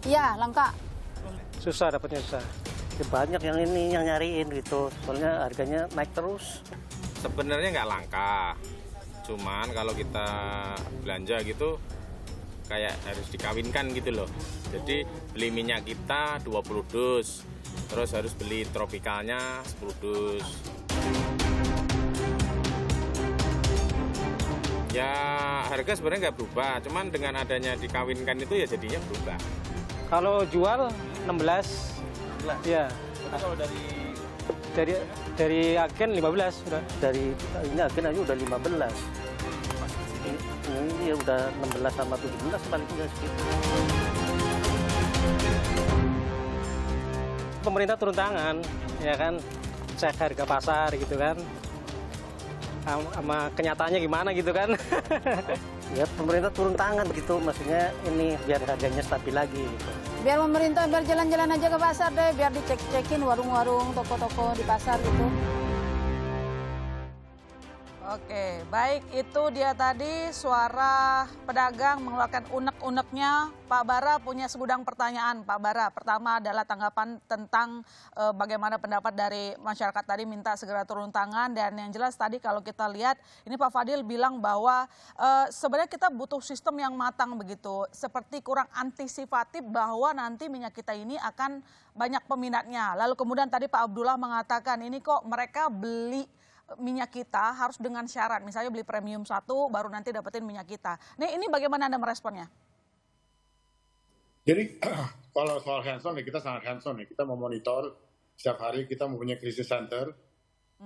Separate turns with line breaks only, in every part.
Iya, langka.
Susah dapatnya, susah.
Ya, banyak yang ini yang nyariin gitu, soalnya harganya naik terus.
Sebenarnya nggak langka, cuman kalau kita belanja gitu kayak harus dikawinkan gitu loh. Jadi beli minyak kita 20 dus, terus harus beli tropikalnya 10 dus. Ya harga sebenarnya nggak berubah, cuman dengan adanya dikawinkan itu ya jadinya berubah.
Kalau jual 16, ya.
Kalau
Dari agen 15 sudah.
Dari ini agen aja udah 15. Ini ya udah 16 sama 17 paling tidak segitu.
Pemerintah turun tangan, ya kan, cek harga pasar gitu kan. Sama kenyataannya gimana gitu kan.
Ya pemerintah turun tangan gitu, maksudnya ini biar harganya stabil lagi gitu.
Biar pemerintah biar jalan-jalan aja ke pasar deh, biar dicek-cekin warung-warung, toko-toko di pasar gitu.
Oke, baik, itu dia tadi suara pedagang mengeluarkan unek-uneknya. Pak Bara punya segudang pertanyaan. Pak Bara, pertama adalah tanggapan tentang bagaimana pendapat dari masyarakat tadi minta segera turun tangan. Dan yang jelas tadi kalau kita lihat, ini Pak Fadil bilang bahwa sebenarnya kita butuh sistem yang matang begitu. Seperti kurang antisipatif bahwa nanti minyak kita ini akan banyak peminatnya. Lalu kemudian tadi Pak Abdullah mengatakan ini kok mereka beli minyak kita harus dengan syarat, misalnya beli premium 1 baru nanti dapetin minyak kita. Nih ini bagaimana Anda meresponnya?
Jadi kalau soal hands-on ya kita sangat hands-on ya. Kita memonitor setiap hari, kita mempunyai crisis center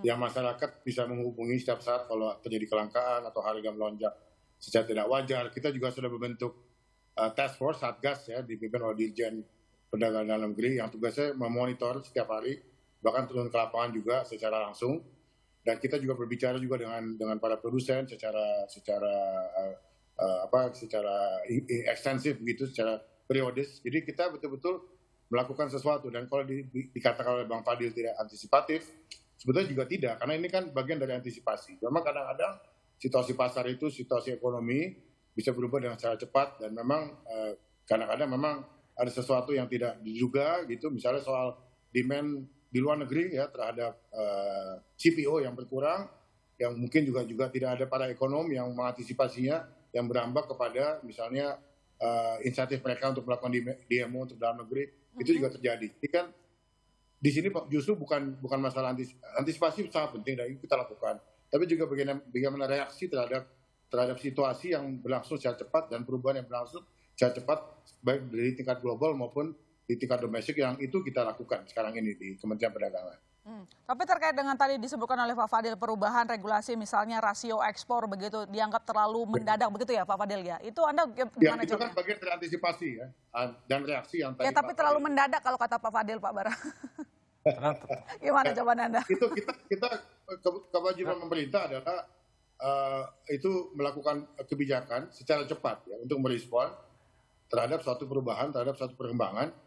yang masyarakat bisa menghubungi setiap saat kalau terjadi kelangkaan atau harga melonjak secara tidak wajar. Kita juga sudah membentuk task force Satgas ya, dipimpin oleh Dirjen Perdagangan Dalam Negeri yang tugasnya memonitor setiap hari, bahkan turun ke lapangan juga secara langsung. Dan kita juga berbicara juga dengan para produsen secara ekstensif begitu, secara periodis. Jadi kita betul-betul melakukan sesuatu. Dan kalau dikatakan oleh Bang Fadil tidak antisipatif, sebetulnya juga tidak, karena ini kan bagian dari antisipasi. Memang kadang-kadang situasi pasar itu, situasi ekonomi bisa berubah dengan secara cepat, dan memang kadang-kadang memang ada sesuatu yang tidak diduga gitu, misalnya soal demand di luar negeri ya terhadap CPO yang berkurang, yang mungkin juga tidak ada para ekonom yang mengantisipasinya, yang berdampak kepada misalnya insentif mereka untuk melakukan DMO untuk dalam negeri, itu juga terjadi. Jadi kan di sini justru bukan masalah antisipasi sangat penting dan itu kita lakukan, tapi juga bagaimana reaksi terhadap situasi yang berlangsung secara cepat dan perubahan yang berlangsung secara cepat baik dari tingkat global maupun di tingkat domestik, yang itu kita lakukan sekarang ini di Kementerian Perdagangan.
Tapi terkait dengan tadi disebutkan oleh Pak Fadil perubahan regulasi misalnya rasio ekspor begitu dianggap terlalu mendadak begitu ya Pak Fadil ya. Itu Anda gimana
itu kan bagian dari antisipasi ya dan reaksi yang tadi.
Ya tapi terlalu mendadak kalau kata Pak Fadil, Pak Bara. Gimana jawaban Anda?
Itu kita kewajiban pemerintah adalah itu melakukan kebijakan secara cepat ya untuk merespon terhadap suatu perubahan, terhadap suatu perkembangan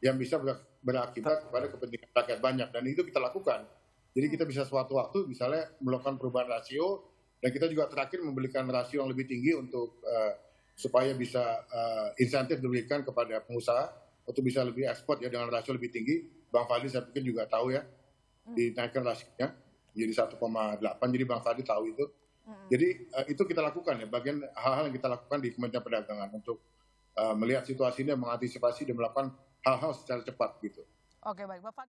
yang bisa berakibat kepada kepentingan rakyat banyak, dan itu kita lakukan. Jadi kita bisa suatu waktu misalnya melakukan perubahan rasio, dan kita juga terakhir memberikan rasio yang lebih tinggi untuk supaya bisa insentif diberikan kepada pengusaha untuk bisa lebih ekspor ya dengan rasio lebih tinggi. Bang Fadli saya pikir juga tahu ya, dinaikkan rasionya jadi 1,8, jadi Bang Fadli tahu itu. Jadi itu kita lakukan ya, bagian hal-hal yang kita lakukan di Kementerian Perdagangan untuk melihat situasi ini, mengantisipasi dan melakukan hal-hal secara cepat gitu.
Oke, baik Bapak.